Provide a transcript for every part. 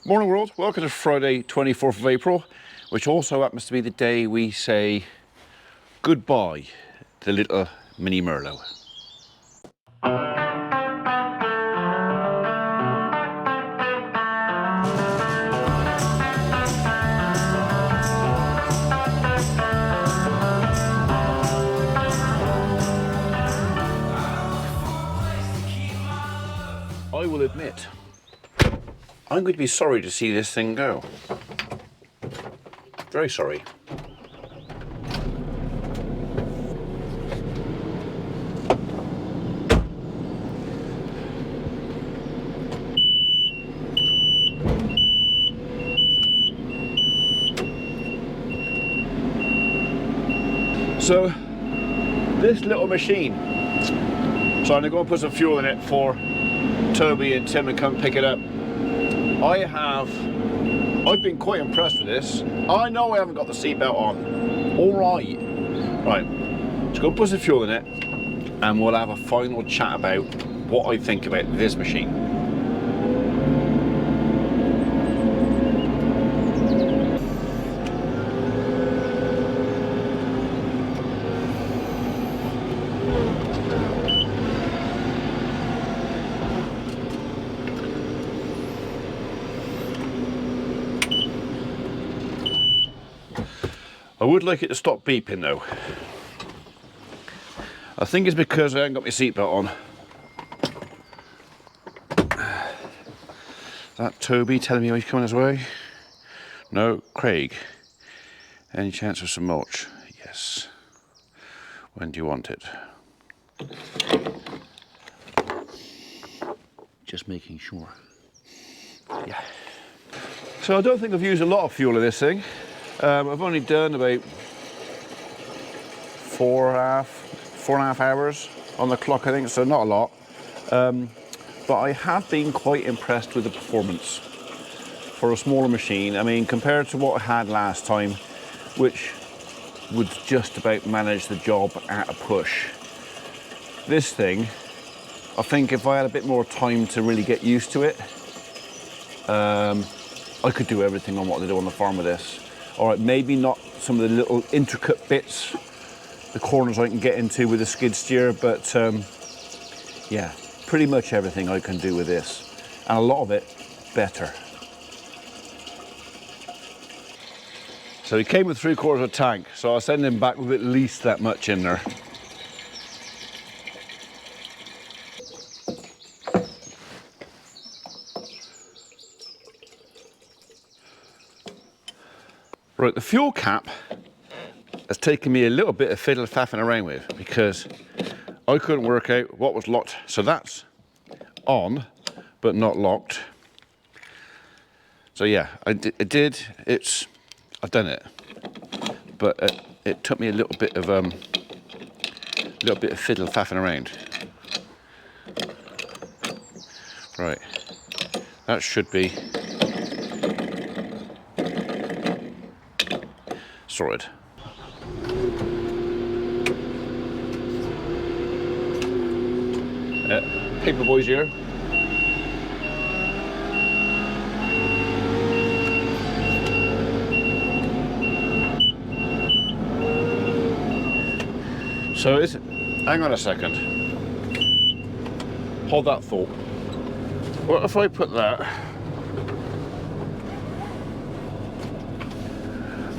Morning world, welcome to Friday 24th of April, which also happens to be the day we say goodbye to the little mini Merlo. I will admit, I'm going to be sorry to see this thing go. Very sorry. So, this little machine, so I'm going to go and put some fuel in it for Toby and Tim to come pick it up. I've been quite impressed with this. I know I haven't got the seatbelt on. All right. Right, let's go put some fuel in it and we'll have a final chat about what I think about this machine. I would like it to stop beeping though. I think it's because I haven't got my seatbelt on. That Toby telling me he's coming his way? No, Craig. Any chance of some mulch? Yes. When do you want it? Just making sure. Yeah. So I don't think I've used a lot of fuel in this thing. I've only done about four and a half hours on the clock, I think, so not a lot. But I have been quite impressed with the performance for a smaller machine. I mean, compared to what I had last time, which would just about manage the job at a push. This thing, I think if I had a bit more time to really get used to it, I could do everything on what I do on the farm with this. All right, maybe not some of the little intricate bits, the corners I can get into with a skid steer, but yeah, pretty much everything I can do with this, and a lot of it better. So he came with 3/4 of a tank, so I'll send him back with at least that much in there. Right, the fuel cap has taken me a little bit of fiddle-faffing around with because I couldn't work out what was locked. So that's on, but not locked. So yeah, I've done it, but it took me a little bit of fiddle-faffing around. Right, that should be sorted. Paper boys here. So hang on a second. Hold that thought. What if I put that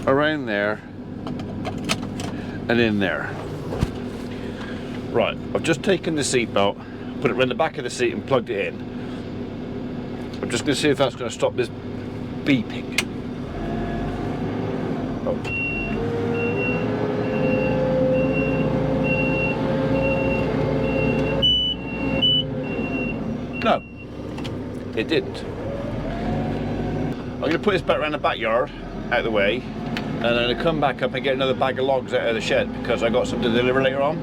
around there and in there? Right, I've just taken the seat belt, put it around the back of the seat and plugged it in. I'm just going to see if that's going to stop this beeping. Oh. No, it didn't. I'm going to put this back around the backyard, out of the way, and I'm going to come back up and get another bag of logs out of the shed because I got some to deliver later on.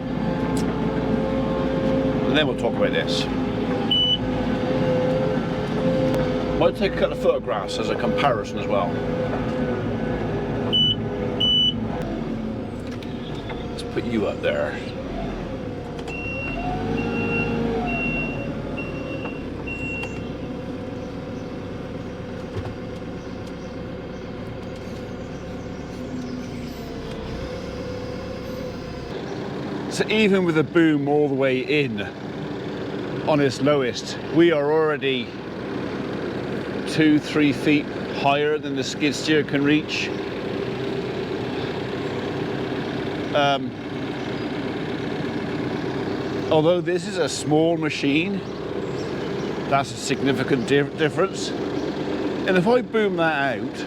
And then we'll talk about this. Might take a couple of photographs as a comparison as well. Let's put you up there. So even with the boom all the way in on its lowest, we are already 2-3 feet higher than the skid steer can reach. Although this is a small machine, that's a significant difference. And if I boom that out,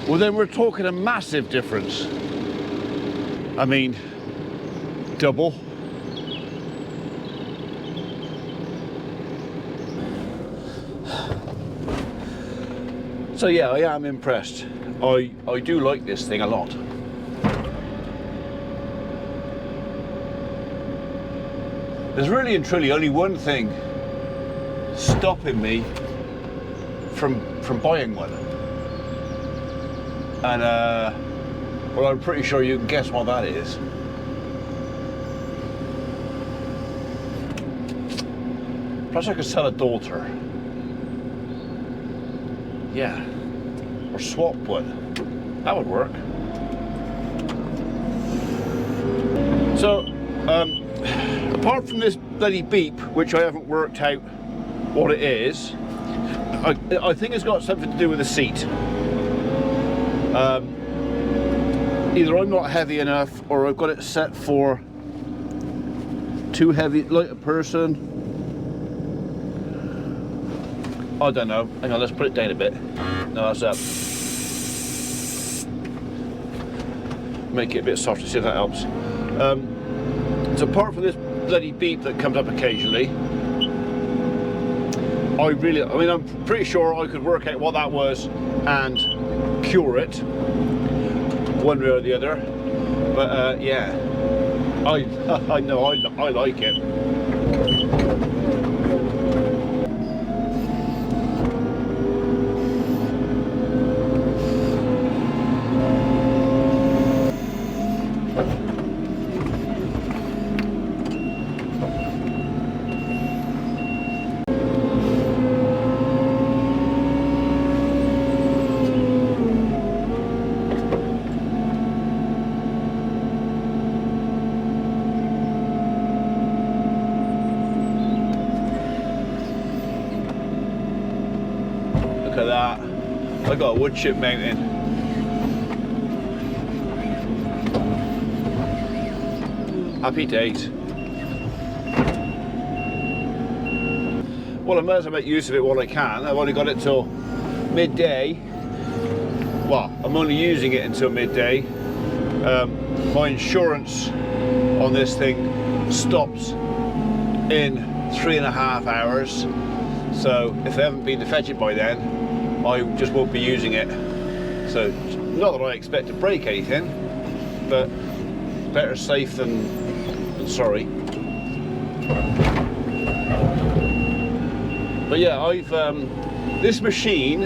well then we're talking a massive difference. I mean, double. So yeah, I am impressed. I do like this thing a lot. There's really and truly only one thing stopping me from buying one. And well, I'm pretty sure you can guess what that is. Perhaps I could sell a daughter. Yeah. Or swap one. That would work. So, apart from this bloody beep, which I haven't worked out what it is, I think it's got something to do with the seat. Either I'm not heavy enough, or I've got it set for too heavy, like a person. I don't know. Hang on, let's put it down a bit. No, that's up. Make it a bit softer, see if that helps. So apart from this bloody beep that comes up occasionally, I mean, I'm pretty sure I could work out what that was and cure it, one way or the other. But yeah, I know I like it. Look at that. I got a wood chip mounting. Happy days. Well, I might as well make use of it while I can. I've only got it till midday. Well, I'm only using it until midday. My insurance on this thing stops in 3.5 hours. So if they haven't been to fetch it by then, I just won't be using it. So not that I expect to break anything, but better safe than sorry. But yeah, I've this machine,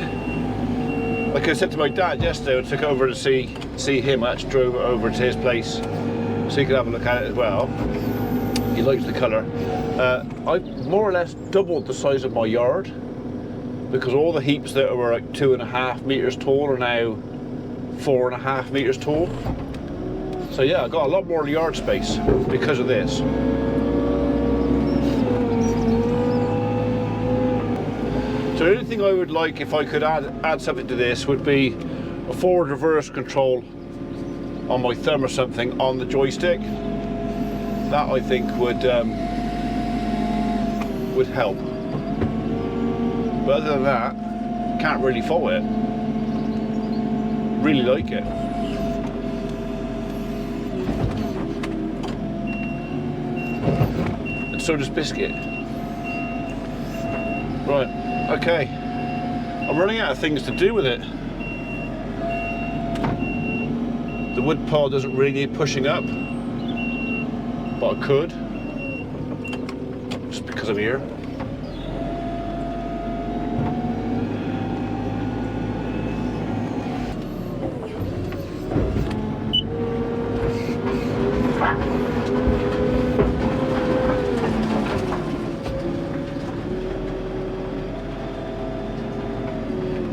like I said to my dad yesterday, I took over to see him. I actually drove over to his place so he could have a look at it as well. He likes the colour. I've more or less doubled the size of my yard, because all the heaps that were like 2.5 meters tall are now 4.5 meters tall. So yeah, I got a lot more yard space because of this. So the only thing I would like, if I could add something to this, would be a forward reverse control on my thumb or something on the joystick. That I think would help. But other than that, can't really fault it. Really like it. And so does Biskit. Right, okay. I'm running out of things to do with it. The wood pile doesn't really need pushing up, but I could, just because I'm here.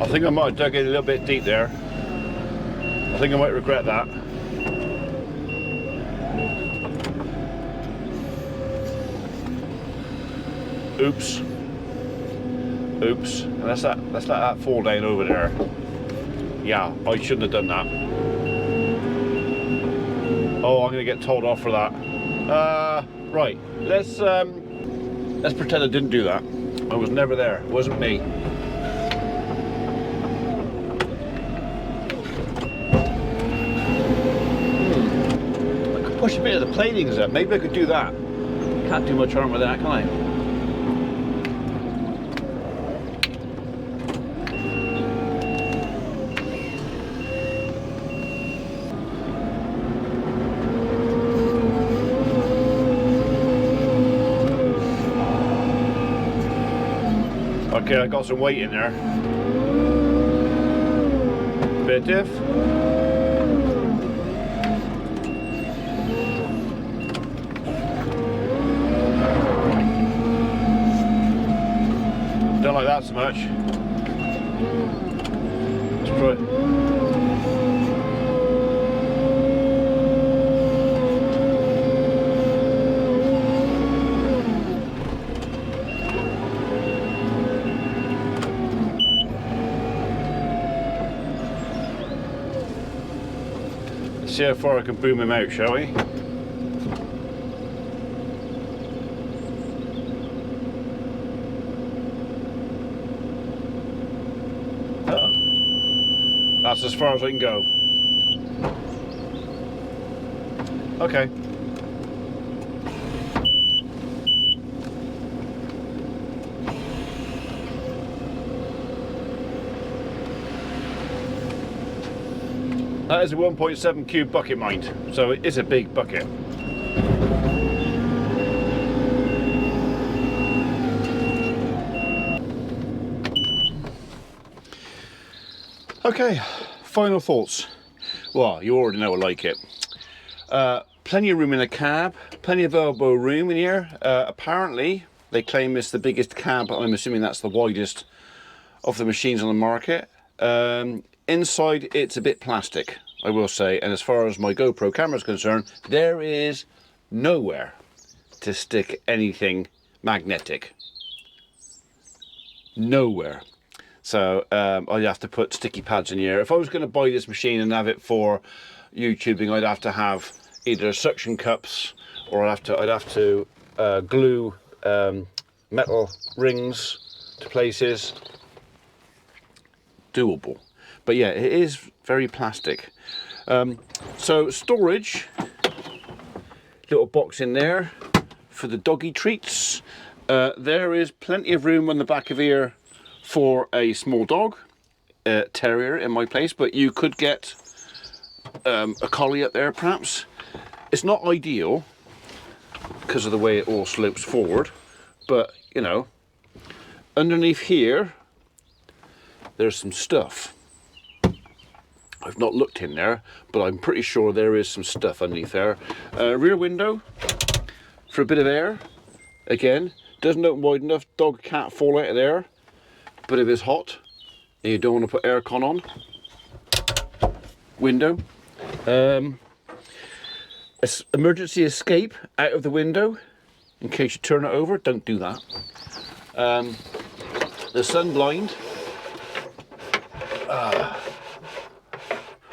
think I might have dug it a little bit deep there. I think I might regret that. Oops. Oops. And let's let that fall down over there. Yeah, I shouldn't have done that. Oh, I'm gonna get told off for that. Right. Let's pretend I didn't do that. I was never there. It wasn't me. I could push a bit of the platings up. Maybe I could do that. Can't do much harm with that, can I? Okay, I got some weight in there. Bit diff. Don't like that so much. Let's try it. See how far I can boom him out, shall we? That's as far as I can go. Okay. That is a 1.7 cube bucket, mind, so it is a big bucket. Okay, final thoughts. Well, you already know I like it. Plenty of room in the cab, plenty of elbow room in here. Apparently, they claim it's the biggest cab, I'm assuming that's the widest of the machines on the market. Inside, it's a bit plastic, I will say, and as far as my GoPro camera is concerned, there is nowhere to stick anything magnetic. Nowhere. So I'd have to put sticky pads in here. If I was going to buy this machine and have it for YouTubing, I'd have to have either suction cups, or I'd have to glue metal rings to places. Doable. But yeah, it is very plastic. So storage, little box in there for the doggy treats. There is plenty of room on the back of here for a small dog, terrier in my place, but you could get a collie up there perhaps. It's not ideal because of the way it all slopes forward, but you know, underneath here there's some stuff. I've not looked in there, but I'm pretty sure there is some stuff underneath there. Rear window for a bit of air. Again, doesn't open wide enough, dog can't fall out of there. But if it's hot and you don't want to put aircon on, window. Emergency escape out of the window in case you turn it over. Don't do that. The sun blind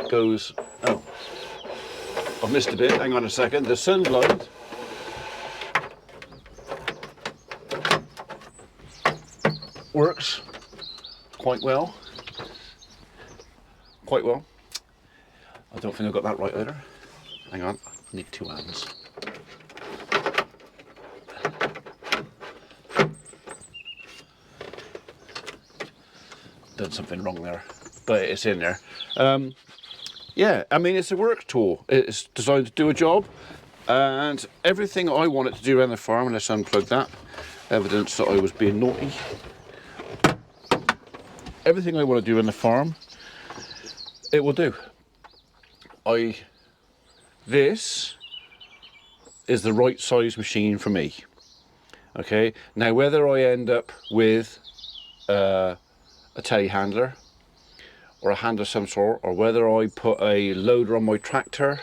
goes, oh, I've missed a bit, hang on a second. The sun blind works quite well. Quite well. I don't think I got that right either. Hang on, I need two hands. Done something wrong there, but it's in there. Yeah, I mean, it's a work tool. It's designed to do a job, and everything I want it to do around the farm, let's unplug that, evidence that I was being naughty. Everything I want to do in the farm, it will do. This is the right size machine for me. Okay, now whether I end up with a telehandler or a hand of some sort, or whether I put a loader on my tractor.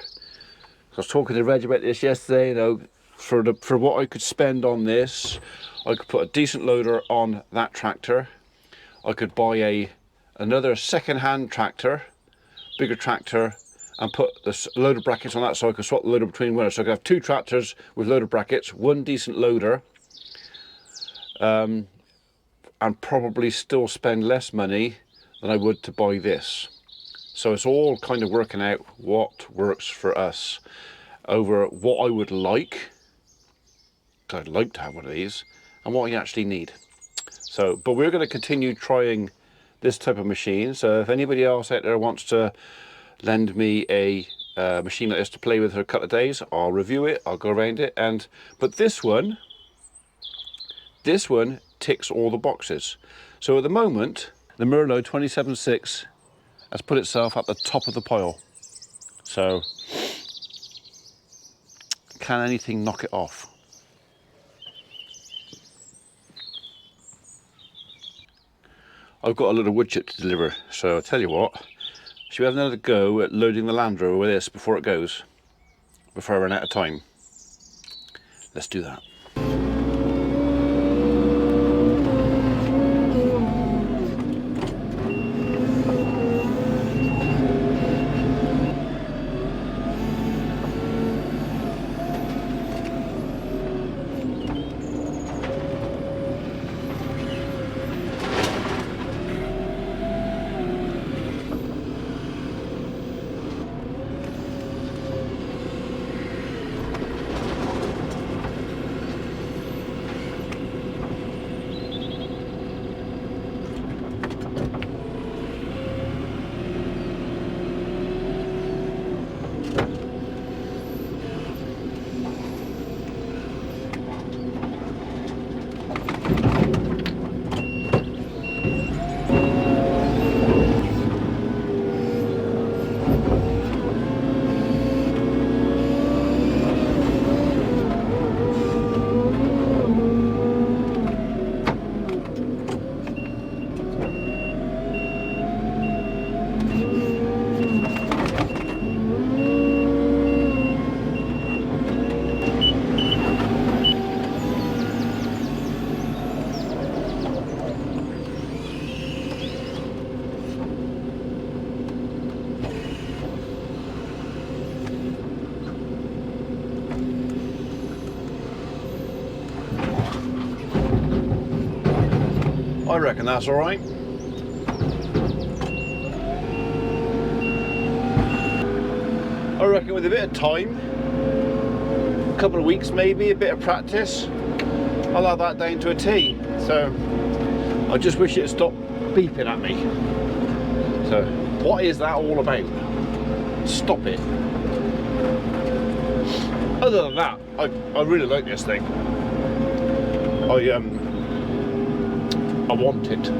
I was talking to Reg about this yesterday, you know, for what I could spend on this, I could put a decent loader on that tractor. I could buy another second-hand tractor, bigger tractor, and put the loader brackets on that, so I could swap the loader between winners. So I could have 2 tractors with loader brackets, 1 decent loader, and probably still spend less money than I would to buy this. So it's all kind of working out what works for us over what I would like, because I'd like to have one of these, and what I actually need. So, but we're going to continue trying this type of machine. So if anybody else out there wants to lend me a machine like this to play with for a couple of days, I'll review it, I'll go around it. But this one ticks all the boxes. So at the moment, the Merlo 27.6 has put itself at the top of the pile. So can anything knock it off? I've got a lot of wood chip to deliver, so I'll tell you what, should we have another go at loading the Land Rover with this before it goes? Before I run out of time? Let's do that. I reckon that's all right. I reckon with a bit of time, a couple of weeks maybe, a bit of practice, I'll have that down to a T. So I just wish it stopped beeping at me. So what is that all about? Stop it. Other than that, I really like this thing. I want it.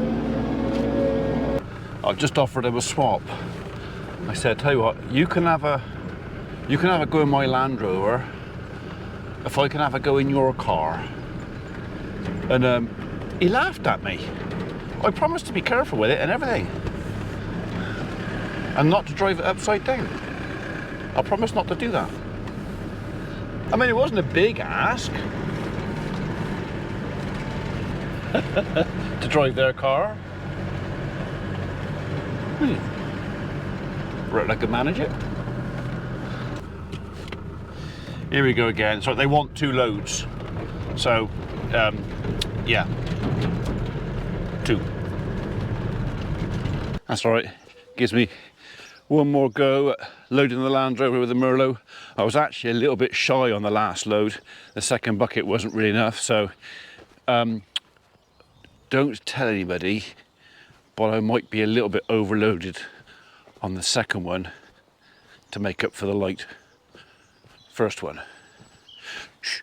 I've just offered him a swap. I said, tell you what, you can have a go in my Land Rover if I can have a go in your car. And he laughed at me. I promised to be careful with it and everything, and not to drive it upside down. I promised not to do that. I mean, it wasn't a big ask to drive their car. Reckon I could manage it. Here we go again. So they want 2 loads. So, yeah, 2. That's all right. Gives me one more go at loading the Land Rover with the Merlo. I was actually a little bit shy on the last load. The second bucket wasn't really enough, so don't tell anybody, but I might be a little bit overloaded on the second one to make up for the light first one. Shh.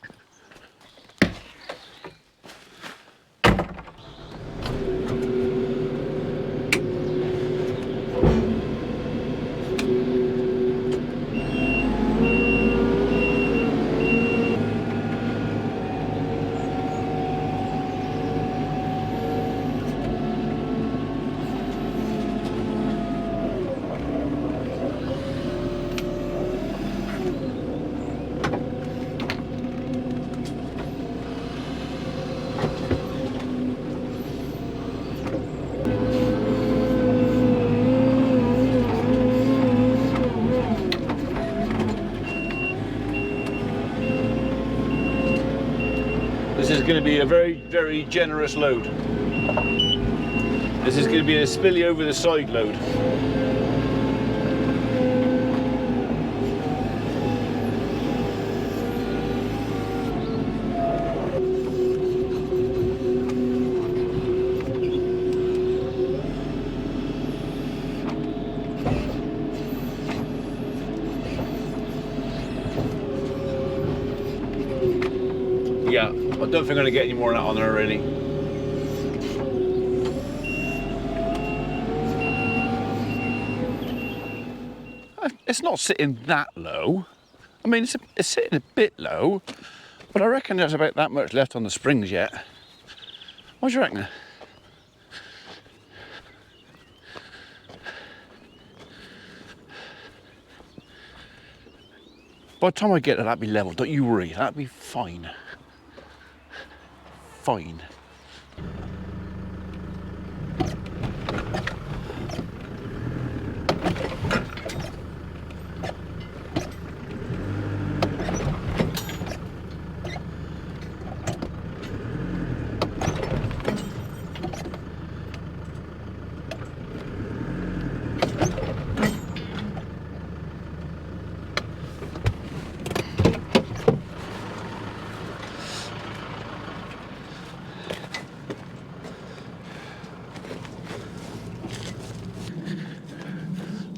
be a very, very generous load. This is going to be a spilly over the side load. Yeah, I don't think I'm going to get any more than that on there really. It's not sitting that low. I mean, it's sitting a bit low, but I reckon there's about that much left on the springs yet. What do you reckon? By the time I get there, that'll be level. Don't you worry, that'll be fine. Fine.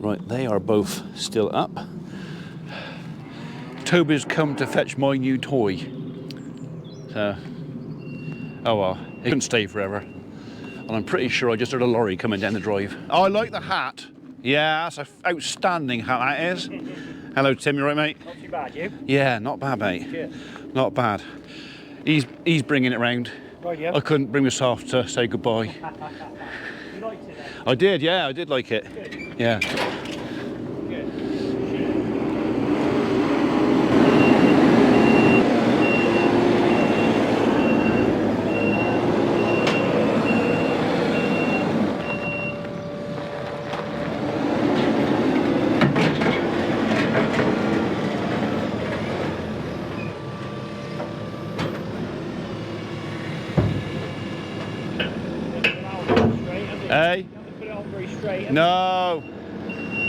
Right, they are both still up. Toby's come to fetch my new toy. So, oh well, it couldn't stay forever. And I'm pretty sure I just heard a lorry coming down the drive. Oh, I like the hat. Yeah, that's an outstanding hat that is. Hello Tim, you right mate? Not too bad, you? Yeah, not bad mate. Cheers. Not bad. He's bringing it round. Right, yeah. I couldn't bring myself to say goodbye. You liked it then? I did, yeah, I did like it. Good. Yeah. Good. Hey? Put it on very straight. No.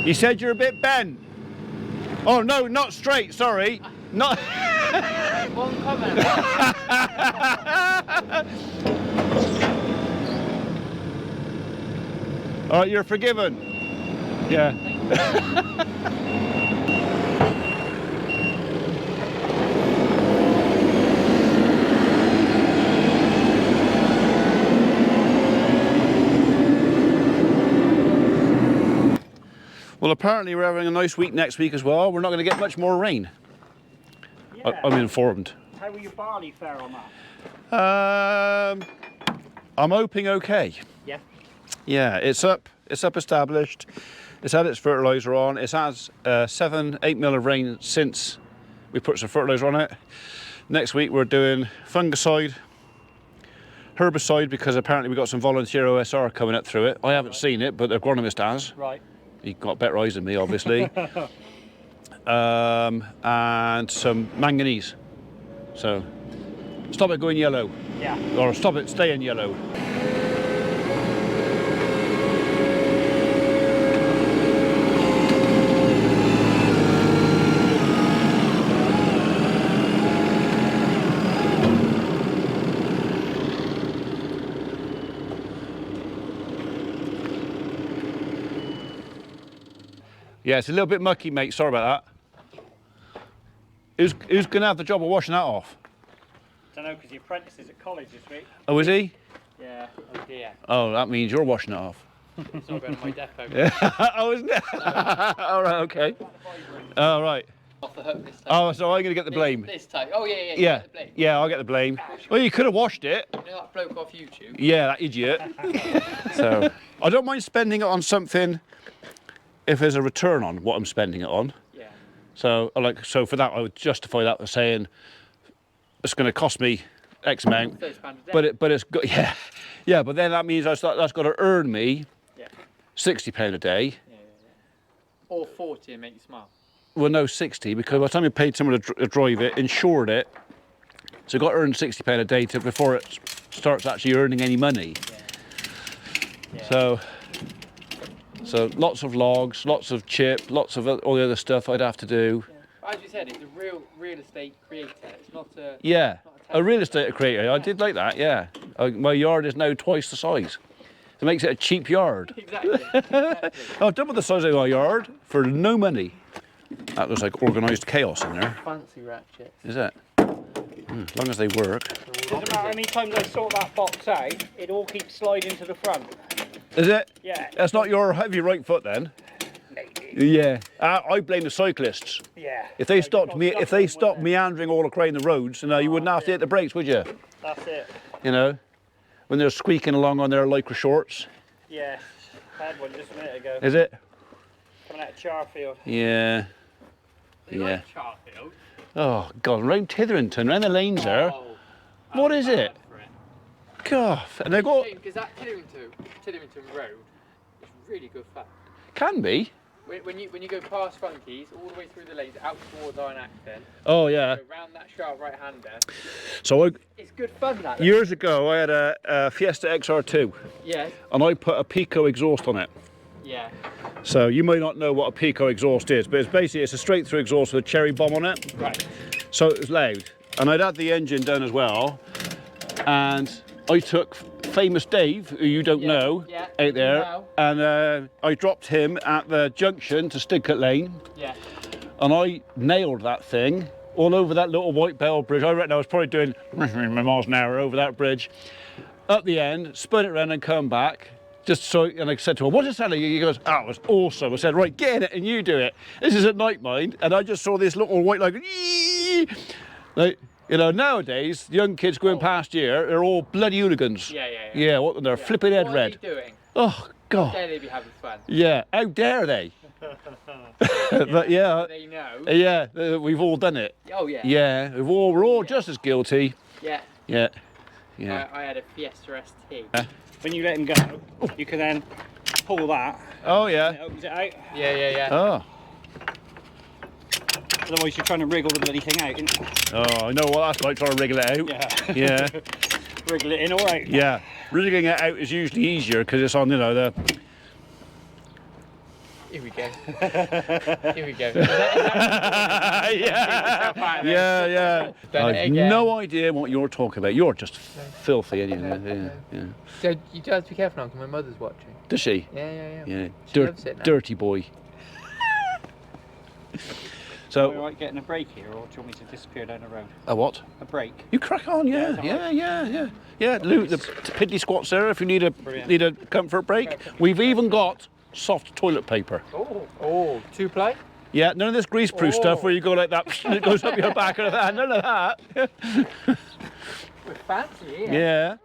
You said you're a bit bent. Oh no, not straight, sorry. Not One comment. Alright, you're forgiven. Yeah. Well, apparently we're having a nice week next week as well. We're not going to get much more rain. Yeah. I'm informed. How will your barley fare on that? I'm hoping okay. Yeah. Yeah, it's up established. It's had its fertiliser on. It's had 7-8 mil of rain since we put some fertiliser on it. Next week we're doing fungicide, herbicide, because apparently we've got some volunteer OSR coming up through it. I haven't seen it, but the agronomist has. Right. He got better eyes than me, obviously. And some manganese. So, stop it going yellow. Yeah. Or stop it staying yellow. Yeah, it's a little bit mucky, mate. Sorry about that. Who's going to have the job of washing that off? Don't know, because the apprentice is at college this week. Oh, is he? Yeah. Oh dear. Oh, that means you're washing it off. It's not going to my depot. Yeah. Oh, isn't it? All right, okay. All right. Off the hook this time. Oh, so I'm going to get the blame. This time. Oh yeah, yeah. Yeah, Get the blame. yeah, I'll get the blame. Well, you could have washed it. You know that bloke off YouTube? Yeah, that idiot. So, I don't mind spending it on something if there's a return on what I'm spending it on. Yeah. So for that, I would justify that with saying it's going to cost me X amount, £30 a day. but it's got yeah. But then that means that's got to earn me £60 a day. Yeah. Or 40 and make you smile. Well, no, 60, because by the time you paid someone to drive it, insured it, So you've got to earn £60 a day before it starts actually earning any money. Yeah. So lots of logs, lots of chip, lots of all the other stuff I'd have to do. As you said, it's a real estate creator. It's not a... Yeah, not a real estate creator. I did like that, yeah. My yard is now twice the size. It makes it a cheap yard. Exactly. I've doubled the size of my yard for no money. That looks like organised chaos in there. Fancy ratchets. Is it? As long as they work. Doesn't matter how many times I sort that box out, it all keeps sliding to the front. Is it? Yeah. That's not your heavy right foot then? Maybe. Yeah. I blame the cyclists. Yeah. If they Yeah, stopped meandering all across the roads, you wouldn't have to hit the brakes, would you? That's it. You know, when they're squeaking along on their lycra shorts. Yeah. I had one just a minute ago. Is it? Coming out of Charfield. Yeah. You Yeah. like Charfield? Oh God, round Titherington, round the lanes there. Oh, What is it? God, and they've got Because that Titherington Road is really good fun. can be. When you go past Funky's, all the way through the lanes, out towards Iron Acton, Oh yeah. go round that sharp right-hander, So it's good fun that. years ago, I had a Fiesta XR2, Yeah, and I put a Pico exhaust on it. yeah. So you may not know what a Pico exhaust is, but it's a straight through exhaust with a cherry bomb on it. Right. So it was loud. And I'd had the engine done as well. And I took famous Dave, who you don't know, yeah, out there. no. And I dropped him at the junction to Stigcut Lane. Yeah. And I nailed that thing all over that little White Bell Bridge. I reckon I was probably doing miles an hour over that bridge. Up the end, spun it around and come back. Just so, and I said to him, "What's it sound like?" He goes, "Oh, it was awesome." I said, "Right, get in it and you do it." This is at night, mind, and I just saw this little white like, like nowadays, young kids going past here, they're all bloody hooligans. Yeah. Yeah, what they're flipping head What red. are they doing? Oh God. Dare they be having fun? Yeah, how dare they? But yeah, They know. yeah, we've all done it. Oh yeah. Yeah, we're all just as guilty. Yeah. Yeah, yeah. I had a Fiesta ST. When you let him go, you can then pull that. Oh And yeah. it opens it out. Yeah. Oh. Otherwise, you're trying to wriggle the bloody thing out. Isn't you? Oh, I know what that's like, trying to wriggle it out. Yeah. Yeah, Wriggle it in or out. yeah. Wriggling it out is usually easier because it's on, the. Here we go. Here we go. Is that Yeah. Done it I've again. no idea what you're talking about. You're just filthy, anyway. Yeah. So you do have to be careful now because my mother's watching. Does she? Yeah. Yeah. She loves it now. Dirty boy. Are you So, alright getting a break here, or do you want me to disappear down the road? a what? A break. You crack on, yeah. Luke, the piddly squats there if you need Brilliant. need a comfort break. We've even got soft toilet paper. Oh, 2-ply? Yeah, none of this greaseproof stuff where you go like that, it goes up your back or that. None of that. We're fancy, Yeah.